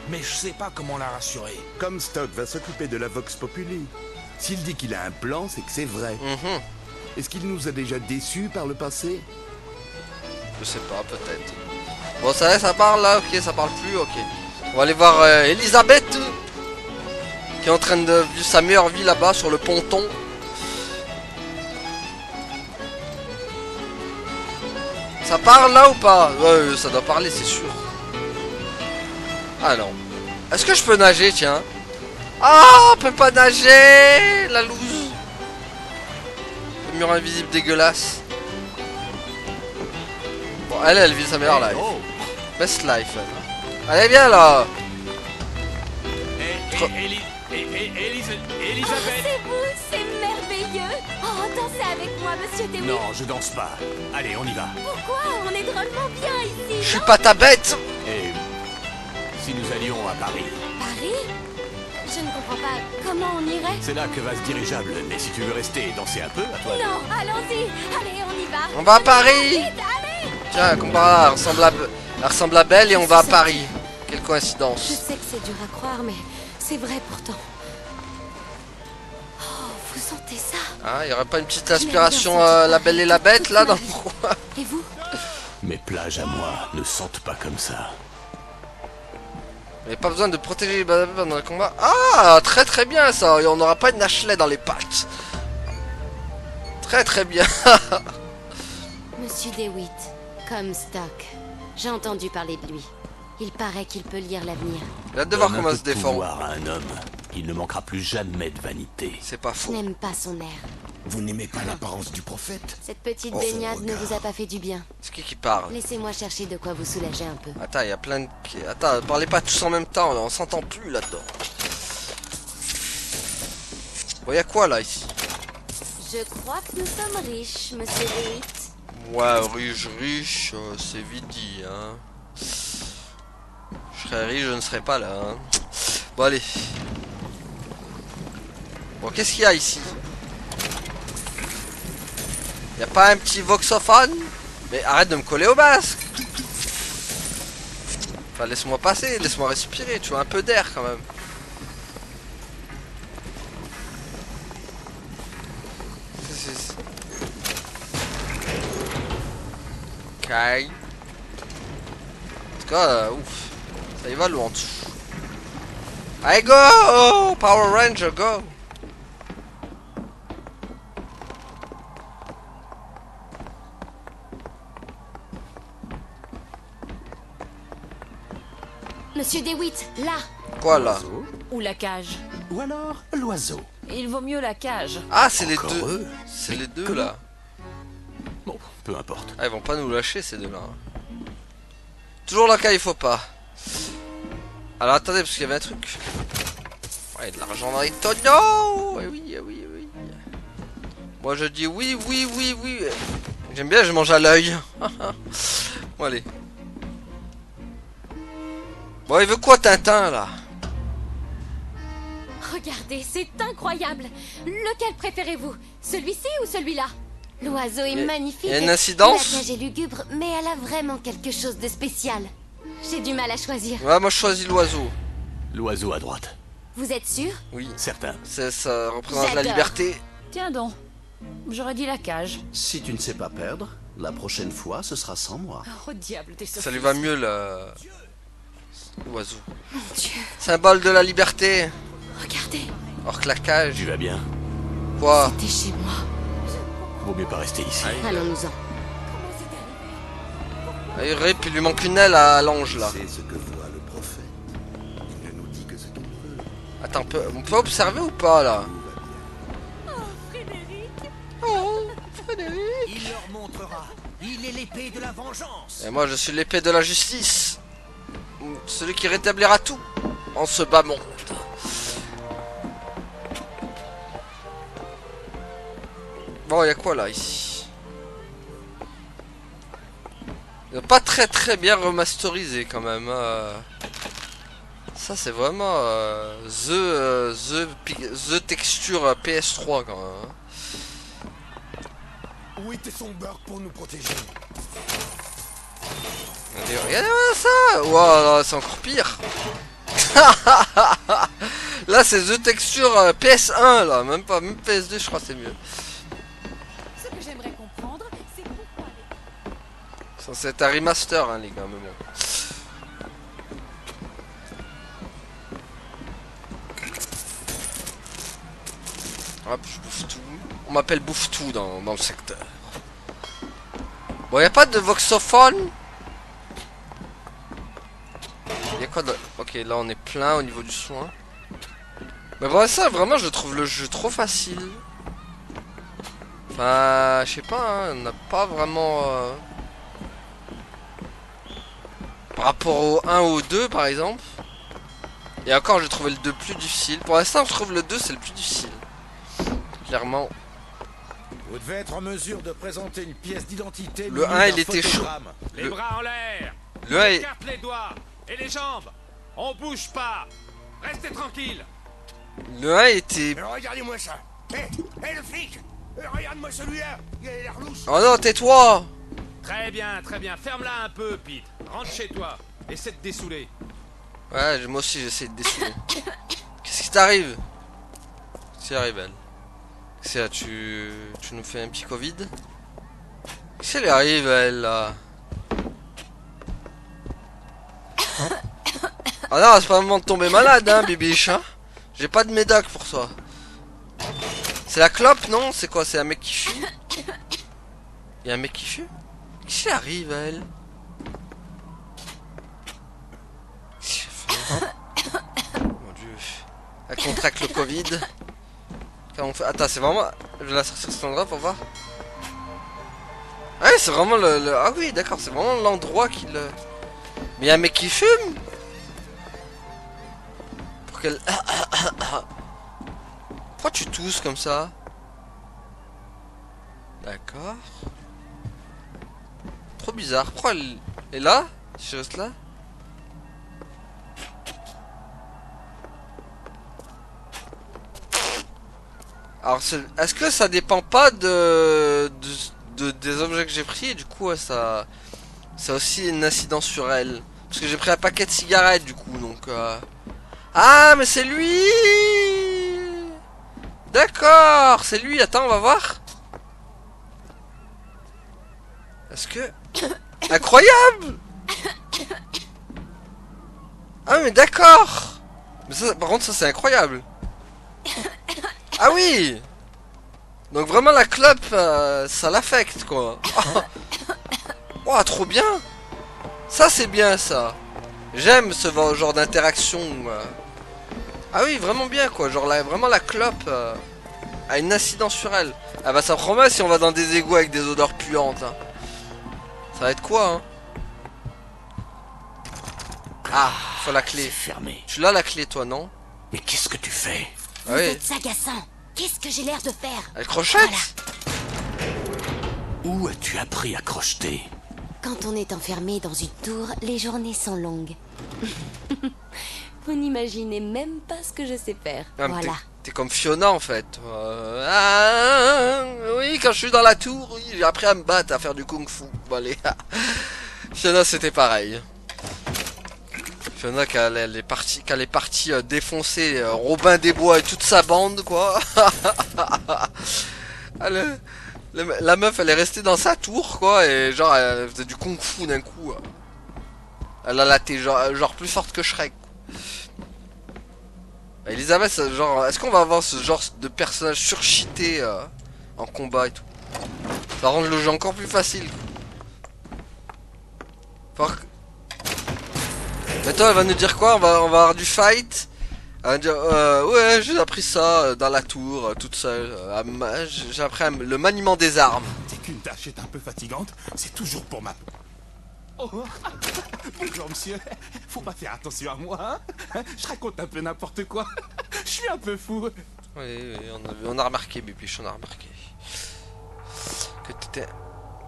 [SPEAKER 8] Mais je sais pas comment la rassurer.
[SPEAKER 10] Comstock va s'occuper de la Vox Populi. S'il dit qu'il a un plan, c'est que c'est vrai. Est-ce qu'il nous a déjà déçus par le passé?
[SPEAKER 1] Je sais pas, peut-être. Bon, ça parle là, ok, ça parle plus, ok. On va aller voir Elisabeth, qui est en train de vivre sa meilleure vie là-bas sur le ponton. Ça parle là ou pas? Ouais, ça doit parler, c'est sûr. Ah non. Est-ce que je peux nager, tiens? Ah, on peut pas nager! La loose. Le mur invisible dégueulasse. Bon, elle vit sa meilleure life. Best life, elle. Allez, viens là!
[SPEAKER 7] Elisabeth!
[SPEAKER 4] C'est vous, c'est merveilleux. Oh, dansez avec moi, monsieur Dewey.
[SPEAKER 2] Non, je danse pas. Allez, on y va.
[SPEAKER 4] Pourquoi? On est drôlement bien ici.
[SPEAKER 1] Je suis pas ta bête!
[SPEAKER 2] Et si nous allions à Paris?
[SPEAKER 4] Paris? Je ne comprends pas. Comment on irait?
[SPEAKER 2] C'est là que va ce dirigeable. Mais si tu veux rester et danser un peu, à toi.
[SPEAKER 4] Non, allons-y. Allez, on y va.
[SPEAKER 1] On va à Paris!
[SPEAKER 4] Vite, allez.
[SPEAKER 1] Tiens, comme par là, elle ressemble à Belle et on va à Paris. Quelle
[SPEAKER 4] Je
[SPEAKER 1] coïncidence.
[SPEAKER 4] sais que c'est dur à croire, mais c'est vrai pourtant. Oh, vous sentez ça?
[SPEAKER 1] Ah, y aurait pas une petite inspiration La Belle et la Bête là dans le coin?
[SPEAKER 4] Et vous?
[SPEAKER 2] Mes plages à moi ne sentent pas comme ça.
[SPEAKER 1] Mais pas besoin de protéger les bananes pendant le combat. Ah, très très bien ça. Et on n'aura pas une Ashley dans les pattes. Très très bien.
[SPEAKER 4] Monsieur DeWitt, Comstock. J'ai entendu parler de lui. Il paraît qu'il peut lire l'avenir.
[SPEAKER 1] J'ai hâte de voir
[SPEAKER 2] Donne un
[SPEAKER 1] comment
[SPEAKER 2] peu
[SPEAKER 1] se
[SPEAKER 2] de
[SPEAKER 1] défend.
[SPEAKER 2] pouvoir à un homme. Il ne manquera plus jamais de vanité.
[SPEAKER 1] C'est pas
[SPEAKER 4] Je
[SPEAKER 1] faux.
[SPEAKER 4] n'aime pas son air.
[SPEAKER 10] Vous n'aimez pas l'apparence du prophète?
[SPEAKER 4] Cette petite
[SPEAKER 10] Oh, son
[SPEAKER 4] baignade ne
[SPEAKER 10] regard.
[SPEAKER 4] vous a pas fait du bien.
[SPEAKER 1] C'est qui parle?
[SPEAKER 4] Laissez-moi chercher de quoi vous soulager un peu.
[SPEAKER 1] Attends, il y a plein de... Attends, parlez pas tous en même temps, on s'entend plus là-dedans. Bon, y a quoi là ici?
[SPEAKER 4] Je crois que nous sommes riches, monsieur DeWitt.
[SPEAKER 1] Ouais, riche, c'est vite dit, hein. Je prairies, je ne serai pas là. Hein. Bon, allez. Bon, qu'est-ce qu'il y a ici? Y a pas un petit voxophone? Mais arrête de me coller au masque. Enfin, laisse-moi passer, laisse-moi respirer, tu vois, un peu d'air quand même. Ok. En tout cas, ouf. Ça y va loin en dessous. Allez, go! Power Ranger, go!
[SPEAKER 4] Monsieur DeWitt, là.
[SPEAKER 1] Quoi là?
[SPEAKER 9] Ou la cage.
[SPEAKER 2] Ou alors l'oiseau.
[SPEAKER 9] Il vaut mieux la cage.
[SPEAKER 1] Ah, c'est les
[SPEAKER 2] Encore
[SPEAKER 1] deux.
[SPEAKER 2] eux.
[SPEAKER 1] C'est les deux
[SPEAKER 2] comment?
[SPEAKER 1] là.
[SPEAKER 2] Bon, peu importe.
[SPEAKER 1] Ah, ils vont pas nous lâcher ces deux là. Toujours là qu'il faut pas. Alors attendez, parce qu'il y avait un truc. Ouais, de l'argent dans les tonneaux. Oui, oui, oui, oui. Moi je dis oui, oui, oui, oui. J'aime bien, je mange à l'œil. Bon, allez. Bon, il veut quoi Tintin là?
[SPEAKER 4] Regardez, c'est incroyable. Lequel préférez-vous? Celui-ci ou celui-là? L'oiseau est magnifique.
[SPEAKER 1] Il y a une incidence?
[SPEAKER 4] La cage est lugubre, mais elle a vraiment quelque chose de spécial. J'ai du mal à choisir.
[SPEAKER 1] Ouais, moi je choisis l'oiseau.
[SPEAKER 2] L'oiseau à droite.
[SPEAKER 4] Vous êtes sûr?
[SPEAKER 1] Oui.
[SPEAKER 2] Certain.
[SPEAKER 1] Ça représente la
[SPEAKER 4] J'adore.
[SPEAKER 1] liberté.
[SPEAKER 9] Tiens donc. J'aurais dit la cage.
[SPEAKER 12] Si tu ne sais pas perdre, la prochaine fois, ce sera sans moi.
[SPEAKER 9] Oh diable, t'es
[SPEAKER 1] Ça lui va mieux l'oiseau. Symbole de la liberté.
[SPEAKER 4] Regardez.
[SPEAKER 1] Or que la cage.
[SPEAKER 2] Tu vas bien?
[SPEAKER 1] Quoi?
[SPEAKER 4] C'était chez moi.
[SPEAKER 2] Vaut mieux pas rester ici.
[SPEAKER 4] Allons-nous-en.
[SPEAKER 1] Il rip, il lui manque une aile à l'ange là.
[SPEAKER 10] C'est ce que voit le prophète. Il ne nous dit que ce qu'il veut.
[SPEAKER 1] Attends, on peut observer ou pas là?
[SPEAKER 8] Oh, Frédéric. Il leur montrera. Il est l'épée de la vengeance.
[SPEAKER 1] Et moi je suis l'épée de la justice. Celui qui rétablira tout en ce bas monde. Bon, il y a quoi là ici? Pas très bien remasterisé quand même. Ça c'est vraiment the texture PS3 quand même.
[SPEAKER 7] Où était son beurre pour nous protéger?
[SPEAKER 1] Regardez ça! Wow, c'est encore pire! Là c'est the texture PS1 là, même PS2 je crois c'est mieux.
[SPEAKER 9] Ce que j'aimerais comprendre, c'est pourquoi
[SPEAKER 1] C'est un remaster hein les gars, mais bon. Hop, je bouffe tout. On m'appelle bouffe tout dans le secteur. Bon, y a pas de voxophone. Y a quoi de... Ok, là on est plein au niveau du soin. Mais bon, ça vraiment je trouve le jeu trop facile. Enfin, je sais pas, hein, on n'a pas vraiment... Par rapport au 1 ou au 2 par exemple. Et encore j'ai trouvé le 2 plus difficile. Pour l'instant je trouve le 2 c'est le plus difficile. Clairement.
[SPEAKER 7] Vous devez être en mesure de présenter une pièce d'identité.
[SPEAKER 1] Le 1 il était chaud.
[SPEAKER 5] Les bras en l'air.
[SPEAKER 1] Le 1 il...
[SPEAKER 5] Écarte les doigts et les jambes. On bouge pas. Restez tranquille.
[SPEAKER 1] Le 1 était...
[SPEAKER 7] Regardez-moi ça. Hé le flic. Regarde-moi celui-là. Il a l'air louche.
[SPEAKER 1] Oh non, tais-toi.
[SPEAKER 5] Très bien. Ferme-la un peu, Pete. Rentre chez toi. Essaie de dessouler.
[SPEAKER 1] Ouais, moi aussi j'essaie de dessouler. Qu'est-ce qui t'arrive? Qu'est-ce qui arrive elle? Qu'est-ce qu'il y a? Tu nous fais un petit Covid? Qu'est-ce qui lui arrive elle là? Ah non, c'est pas le moment de tomber malade hein, bibiche hein. J'ai pas de médoc pour toi. C'est la clope non? C'est quoi? C'est un mec qui fume? Y'a un mec qui fume? Qu'est-ce qui arrive à elle? Mon dieu. Elle contracte le Covid. On fait... Attends, c'est vraiment... Je vais la sortir cet endroit pour voir. Ouais, c'est vraiment le... Ah oui, d'accord, c'est vraiment l'endroit qui le... Mais y'a un mec qui fume? Pour qu'elle... Pourquoi tu tousses comme ça? D'accord. Trop bizarre. Pourquoi elle est là? Je reste là? Alors, est-ce que ça dépend pas des objets que j'ai pris et du coup, ça a aussi une incidence sur elle. Parce que j'ai pris un paquet de cigarettes du coup, donc... Ah, mais c'est lui! D'accord, c'est lui. Attends, on va voir. Est-ce que... Incroyable! Ah, mais d'accord! Mais ça, par contre, ça c'est incroyable. Ah oui! Donc vraiment la clope, ça l'affecte quoi. Oh, trop bien! Ça c'est bien ça. J'aime ce genre d'interaction. Ah oui, vraiment bien quoi. Genre vraiment la clope a une incidence sur elle. Ah bah ça promet si on va dans des égouts avec des odeurs puantes. Hein. Ça va être quoi hein? Ah, faut la clé.
[SPEAKER 2] Fermé.
[SPEAKER 1] Tu l'as la clé toi non?
[SPEAKER 2] Mais qu'est-ce que tu fais?
[SPEAKER 4] Vous êtes agaçant. Qu'est-ce que j'ai l'air de faire?
[SPEAKER 1] Elle crochette?
[SPEAKER 2] Où as-tu appris à crocheter?
[SPEAKER 4] Quand on est enfermé dans une tour, les journées sont longues. Vous n'imaginez même pas ce que je sais faire.
[SPEAKER 1] Ah,
[SPEAKER 4] voilà.
[SPEAKER 1] T'es comme Fiona en fait. Oui, quand je suis dans la tour, oui, j'ai appris à me battre, à faire du kung-fu. Bon, allez. Fiona c'était pareil. Fiona quand elle est partie défoncer Robin des Bois et toute sa bande quoi. La meuf elle est restée dans sa tour quoi et genre elle faisait du kung-fu d'un coup. Elle a la tête genre plus forte que Shrek. Elisabeth, genre, est-ce qu'on va avoir ce genre de personnage surcheaté en combat et tout? Ça rend le jeu encore plus facile. Maintenant elle va nous dire quoi? On va avoir du fight. Elle va dire ouais j'ai appris ça dans la tour toute seule. J'ai appris le maniement des armes.
[SPEAKER 10] Dès qu'une tâche est un peu fatigante, c'est toujours pour ma... Oh. Bonjour monsieur, faut pas faire attention à moi, hein? Je raconte un peu n'importe quoi, je suis un peu fou.
[SPEAKER 1] Oui, on a remarqué Bibiche, on a remarqué. Que t'étais...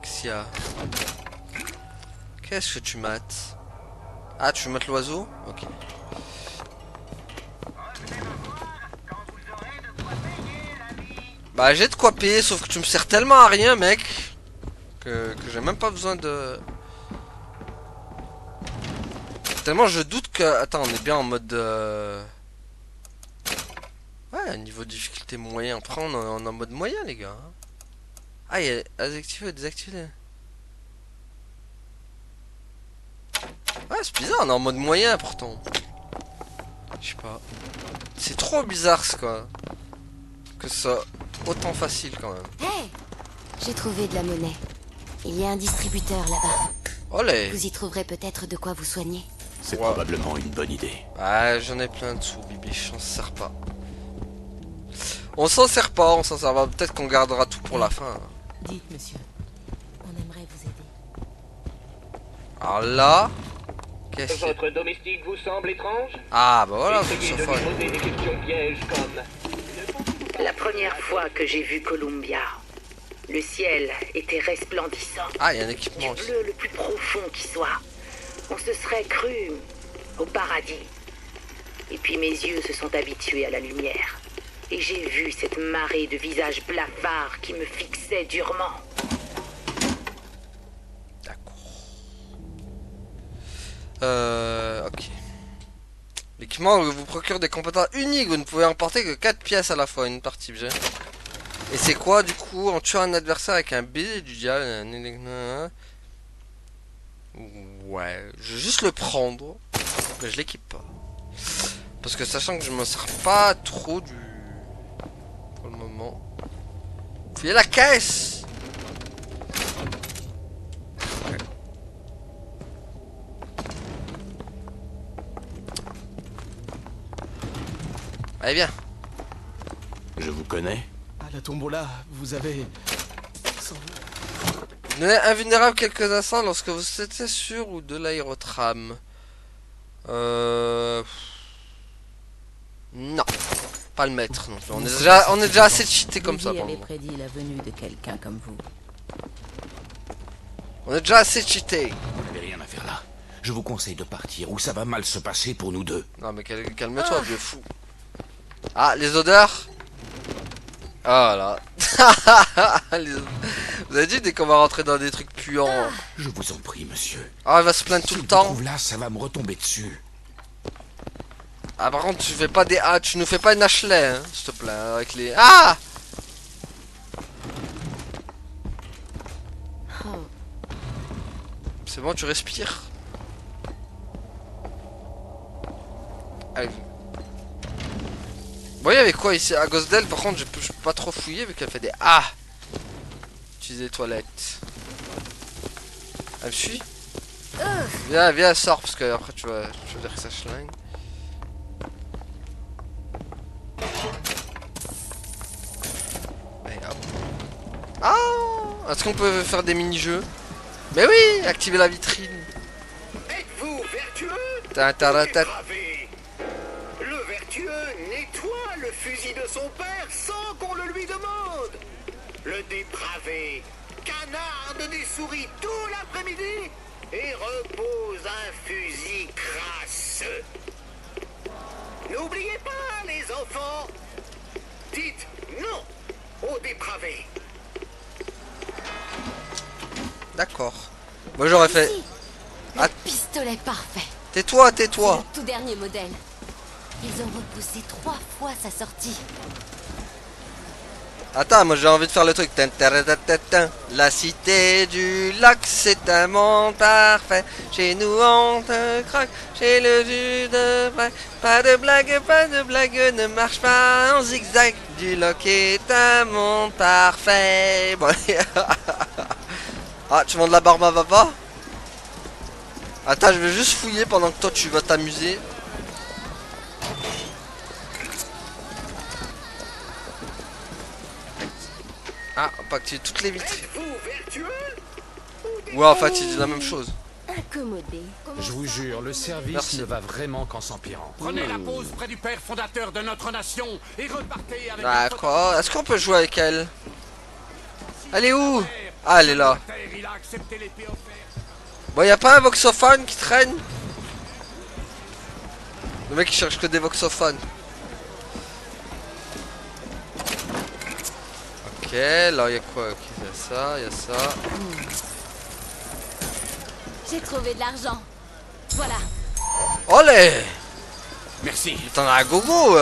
[SPEAKER 1] Qu'est-ce qu'il y a? Qu'est-ce que tu mates? Ah, tu veux mettre l'oiseau? Ok. Bah j'ai de quoi payer, sauf que tu me sers tellement à rien mec que j'ai même pas besoin de... Tellement je doute que... Attends, on est bien en mode... Ouais, niveau de difficulté moyen. Après, on est en mode moyen, les gars. Ah, il y a activer et désactiver. Ouais, c'est bizarre, on est en mode moyen, pourtant. Je sais pas. C'est trop bizarre, ce quoi. Que ce soit autant facile, quand même.
[SPEAKER 4] Hey, j'ai trouvé de la monnaie. Il y a un distributeur là-bas.
[SPEAKER 1] Olé.
[SPEAKER 4] Vous y trouverez peut-être de quoi vous soigner.
[SPEAKER 2] C'est probablement une bonne idée.
[SPEAKER 1] Ouais, j'en ai plein de sous, Bibiche, on s'en sert pas. On s'en sert pas, on s'en sert pas. Peut-être qu'on gardera tout pour la fin.
[SPEAKER 4] Dites, monsieur. On aimerait vous aider.
[SPEAKER 1] Alors là... Qu'est-ce que...
[SPEAKER 13] Votre domestique vous semble étrange?
[SPEAKER 1] Ah, bah voilà,
[SPEAKER 13] Essayez de lui poser des questions pièges comme...
[SPEAKER 14] La première fois que j'ai vu Columbia, le ciel était resplendissant.
[SPEAKER 1] Ah, il y a un équipement
[SPEAKER 14] du
[SPEAKER 1] aussi.
[SPEAKER 14] bleu le plus profond qui soit. On se serait cru au paradis. Et puis mes yeux se sont habitués à la lumière. Et j'ai vu cette marée de visages blafards qui me fixaient durement.
[SPEAKER 1] Ok. L'équipement vous procure des compétences uniques. Vous ne pouvez emporter que 4 pièces à la fois. Une partie objet. Et c'est quoi du coup? En tuant un adversaire avec un baiser du diable. Ouais. Je vais juste le prendre. Mais je l'équipe pas. Parce que sachant que je me sers pas trop du... Pour le moment. Fouillez la caisse. Ouais. Allez, viens.
[SPEAKER 2] Je vous connais.
[SPEAKER 15] À la tombola, vous avez...
[SPEAKER 1] Vous devenez invulnérable quelques instants lorsque vous êtes sûr ou de l'aérotram. Non. Pas le maître non plus. On est déjà assez cheaté comme ça.
[SPEAKER 11] Avait prédit la venue de quelqu'un comme vous.
[SPEAKER 1] On est déjà assez cheaté.
[SPEAKER 2] Vous n'avez rien à faire là. Je vous conseille de partir ou ça va mal se passer pour nous deux.
[SPEAKER 1] Non mais calme-toi, vieux fou. Ah, les odeurs. Ah là. Vous avez dit dès qu'on va rentrer dans des trucs puants.
[SPEAKER 7] Je vous en prie, monsieur.
[SPEAKER 1] Ah, elle va se plaindre tout le temps.
[SPEAKER 7] Là, ça va me retomber dessus.
[SPEAKER 1] Ah, par contre, tu fais pas des... Ah, tu nous fais pas une Ashley, hein, s'il te plaît, avec les... Ah! C'est bon, tu respires. Ah, vous voyez avec quoi ici à Ghost d'elle, par contre, je peux pas trop fouiller vu qu'elle fait des... Ah! Utiliser les toilettes. Elle me suit? Viens, viens, sors, parce que après tu vas dire que ça schlingue. Ah! Est-ce qu'on peut faire des mini-jeux? Mais oui! Activer la vitrine.
[SPEAKER 5] Êtes-vous vertueux?
[SPEAKER 1] Dépravé.
[SPEAKER 5] Le vertueux nettoie le fusil de son père sans qu'on le lui demande. Le dépravé canarde des souris tout l'après-midi et repose un fusil crasseux. N'oubliez pas, les enfants, dites non au dépravé.
[SPEAKER 1] D'accord. Moi j'aurais fait...
[SPEAKER 4] Le pistolet parfait.
[SPEAKER 1] Tais-toi, tais-toi.
[SPEAKER 4] C'est le tout dernier modèle. Ils ont repoussé 3 fois sa sortie.
[SPEAKER 1] Attends, moi j'ai envie de faire le truc. La cité du lac, c'est un monde parfait. Chez nous on te croque, chez le jus de vrai. Pas de blague, ne marche pas en zigzag. Du lac est un monde parfait. Bon, ah, tu vends de la barbe à papa? Attends, je vais juste fouiller pendant que toi tu vas t'amuser. Ah, on peut activer toutes les vitres. Ouais, en fait, c'est la même chose.
[SPEAKER 4] Incommodé.
[SPEAKER 16] Je vous jure, le service ne va vraiment qu'en s'empirant.
[SPEAKER 7] Prenez la pause près du père fondateur de notre nation et repartez avec...
[SPEAKER 1] D'accord. Est-ce qu'on peut jouer avec elle? Elle est où? Ah, elle est là. Bon, y a pas un voxophone qui traîne? Le mec il cherche que des voxophones. Ok, là y a quoi? Ok, y a ça, y a ça.
[SPEAKER 4] J'ai trouvé de l'argent. Voilà.
[SPEAKER 1] Olé!
[SPEAKER 7] Merci.
[SPEAKER 1] T'en as un gogo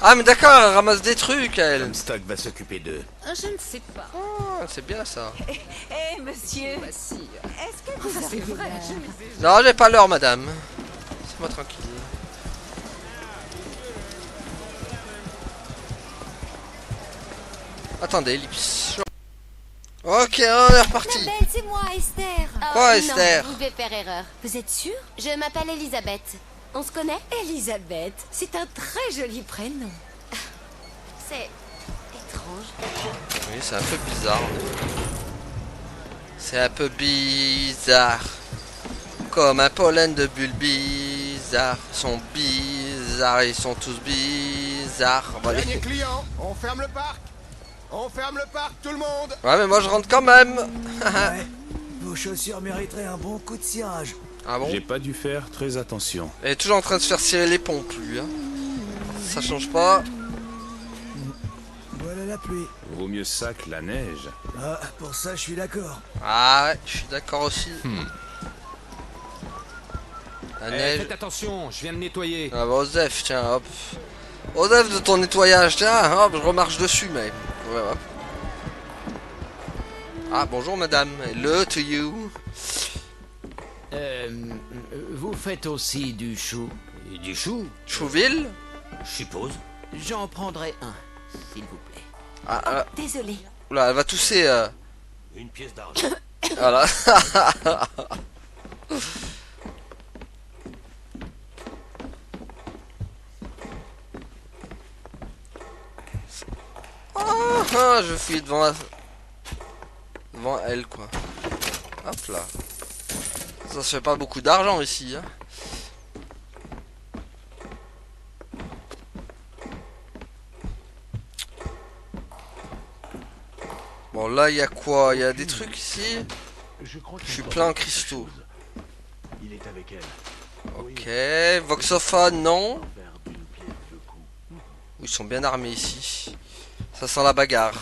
[SPEAKER 1] Ah mais d'accord, elle ramasse des trucs elle.
[SPEAKER 2] Comstock va s'occuper d'eux.
[SPEAKER 11] Je ne sais pas.
[SPEAKER 1] Oh, c'est bien ça.
[SPEAKER 9] Eh, monsieur, est-ce que vous avez vrai?
[SPEAKER 1] Non, j'ai pas l'heure madame. Laissez-moi tranquille. Attendez, ellipse. Ok, on est reparti.
[SPEAKER 4] La belle, c'est moi, Esther.
[SPEAKER 1] Quoi, Esther?
[SPEAKER 4] Non, vous devez faire erreur. Vous êtes sûr? Je m'appelle Elisabeth. On se connaît?
[SPEAKER 9] Elisabeth, c'est un très joli prénom.
[SPEAKER 4] C'est étrange.
[SPEAKER 1] Oui, c'est un peu bizarre. C'est un peu bizarre. Comme un pollen de bulles bizarres. Ils sont bizarres, ils sont tous bizarres. Bon, allez.
[SPEAKER 7] Dernier client, on ferme le parc. On ferme le parc, tout le monde.
[SPEAKER 1] Ouais, mais moi je rentre quand même.
[SPEAKER 8] Ouais, vos chaussures mériteraient un bon coup de cirage.
[SPEAKER 1] Ah bon?
[SPEAKER 10] J'ai pas dû faire très attention.
[SPEAKER 1] Elle est toujours en train de se faire cirer les pompes, lui. Hein. Ça change pas.
[SPEAKER 8] Voilà la pluie.
[SPEAKER 10] Vaut mieux ça que la neige.
[SPEAKER 8] Ah, pour ça, je suis d'accord.
[SPEAKER 1] Ah ouais, je suis d'accord aussi. La neige.
[SPEAKER 16] Faites attention, je viens de nettoyer.
[SPEAKER 1] Ah bah Osef, tiens, hop. Osef de ton nettoyage, tiens, hop, je remarche dessus, mec. Ouais, hop. Ah, bonjour madame. Hello to you.
[SPEAKER 17] Vous faites aussi du chou? Du chou?
[SPEAKER 1] Chouville?
[SPEAKER 17] Je suppose. J'en prendrai un, s'il vous plaît.
[SPEAKER 1] Ah,
[SPEAKER 4] Désolée.
[SPEAKER 1] Oula, elle va tousser.
[SPEAKER 2] Une pièce d'argent.
[SPEAKER 1] Voilà. Ah, je fuis devant elle quoi. Hop là. Ça se fait pas beaucoup d'argent ici hein. Bon là il y a quoi? Il y a des trucs ici. Je suis plein en cristaux.
[SPEAKER 2] Il est avec elle.
[SPEAKER 1] Ok, voxophone non. Ils sont bien armés ici. Ça sent la bagarre.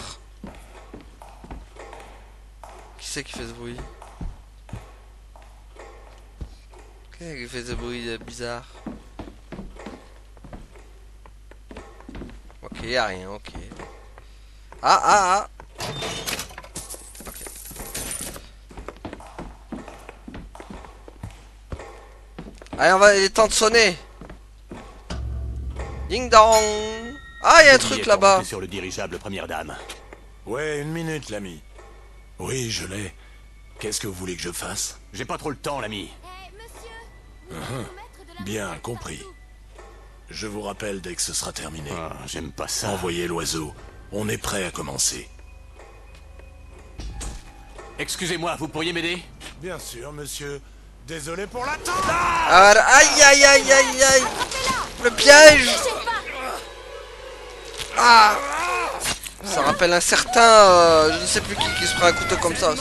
[SPEAKER 1] Qui c'est qui fait ce bruit? Qui fait ce bruit bizarre? Ok, y'a rien, ok. Ah. Ok. Allez, il est temps de sonner. Ding dong. Ah, y'a un truc là-bas.
[SPEAKER 2] Sur le dirigeable, première dame.
[SPEAKER 18] Ouais, une minute, l'ami. Oui, je l'ai. Qu'est-ce que vous voulez que je fasse?
[SPEAKER 2] J'ai pas trop le temps, l'ami.
[SPEAKER 18] Bien, compris. Je vous rappelle dès que ce sera terminé.
[SPEAKER 2] Ah, j'aime pas ça.
[SPEAKER 18] Envoyez l'oiseau. On est prêt à commencer.
[SPEAKER 2] Excusez-moi, vous pourriez m'aider?
[SPEAKER 18] Bien sûr, monsieur. Désolé pour l'attente.
[SPEAKER 1] Aïe. Le piège. Ah. Ça rappelle un certain... je ne sais plus qui se prend un couteau comme ça.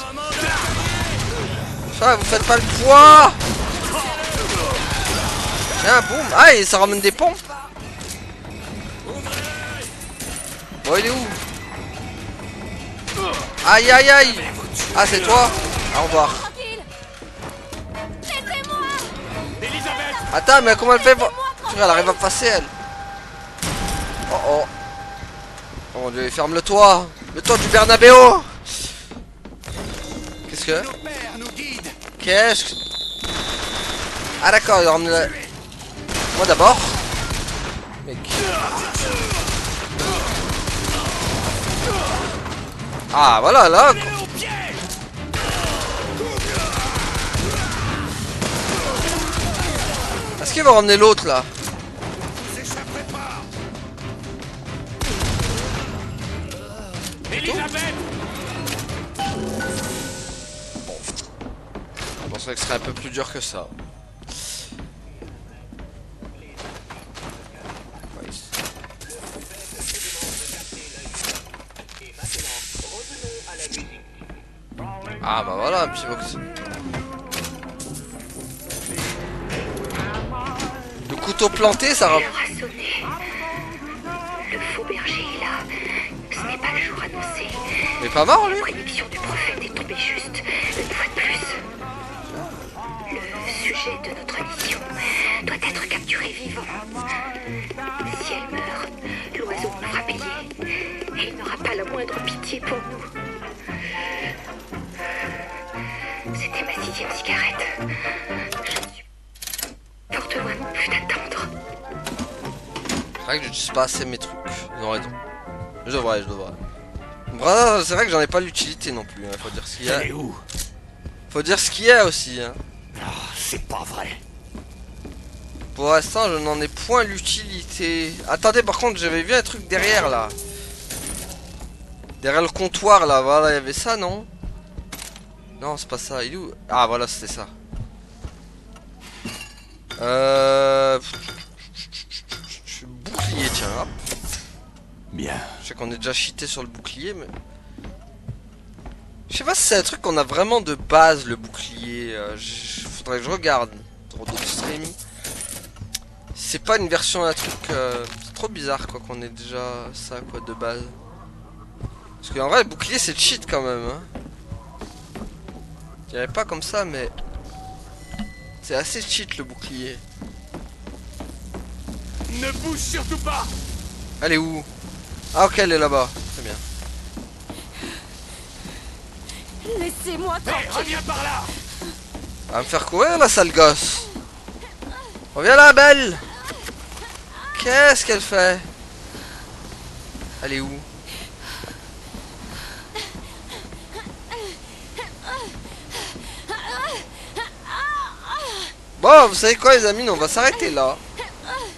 [SPEAKER 1] Ça, vous faites pas le poids. Tiens, boum. Ah, et ça ramène des pompes. Bon, il est où? Aïe. Ah, c'est toi? Au revoir. Attends, mais comment elle fait? Elle arrive à passer, elle. Oh. Oh mon dieu, ferme le toit. Le toit du Bernabéu. Qu'est-ce que... Ah d'accord, il ramène la... Moi d'abord. Mec. Ah voilà, là. Est-ce qu'il va ramener l'autre là? Je pensais que ce serait un peu plus dur que ça. Ah bah voilà, un petit box. Le couteau planté, ça va.
[SPEAKER 14] Le faux berger est là. Ce n'est pas le jour annoncé.
[SPEAKER 1] Mais pas mort lui.
[SPEAKER 14] La prédiction du prophète est tombée juste, une fois de plus. Le sujet de notre mission doit être capturé vivant. Si elle meurt, l'oiseau nous fera payer. Et il n'aura pas la moindre pitié pour nous. C'était ma 6e cigarette. Je ne suis fort loin non plus d'attendre.
[SPEAKER 1] C'est vrai que j'utilise pas assez mes trucs. Ils ont raison. Je devrais. Voilà, c'est vrai que j'en ai pas l'utilité non plus. Hein. Faut dire ce qu'il y a. Faut dire ce qu'il y a aussi. Hein.
[SPEAKER 2] C'est pas vrai.
[SPEAKER 1] Pour l'instant, je n'en ai point l'utilité. Attendez, par contre, j'avais vu un truc derrière là. Derrière le comptoir là. Voilà, il y avait ça, non? Non, c'est pas ça. Il est où? Ah, voilà, c'était ça. Je suis bouclier, tiens. Hop.
[SPEAKER 2] Bien.
[SPEAKER 1] Je sais qu'on est déjà cheaté sur le bouclier, mais... Je sais pas si c'est un truc qu'on a vraiment de base, le bouclier. Faudrait que je regarde. Trop d'autres streams. C'est pas une version d'un truc... c'est trop bizarre, quoi, qu'on ait déjà ça, quoi, de base. Parce qu'en vrai, le bouclier, c'est cheat, quand même, hein. Je dirais pas comme ça, mais... C'est assez cheat, le bouclier.
[SPEAKER 10] Ne bouge surtout pas.
[SPEAKER 1] Elle est où? Ah ok, elle est là-bas. Très bien.
[SPEAKER 9] Laissez-moi tranquille.
[SPEAKER 10] Reviens par là.
[SPEAKER 1] Elle va me faire courir la sale gosse. Reviens là, belle. Qu'est-ce qu'elle fait? Elle est où? Bon, vous savez quoi les amis, on va s'arrêter là.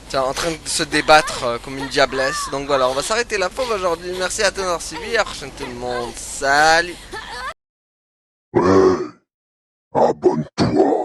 [SPEAKER 1] Tiens, en train de se débattre comme une diablesse. Donc voilà, on va s'arrêter là pour aujourd'hui. Merci à tous d'avoir suivi. À la prochaine tout le monde. Salut.
[SPEAKER 3] Ouais, abonne-toi.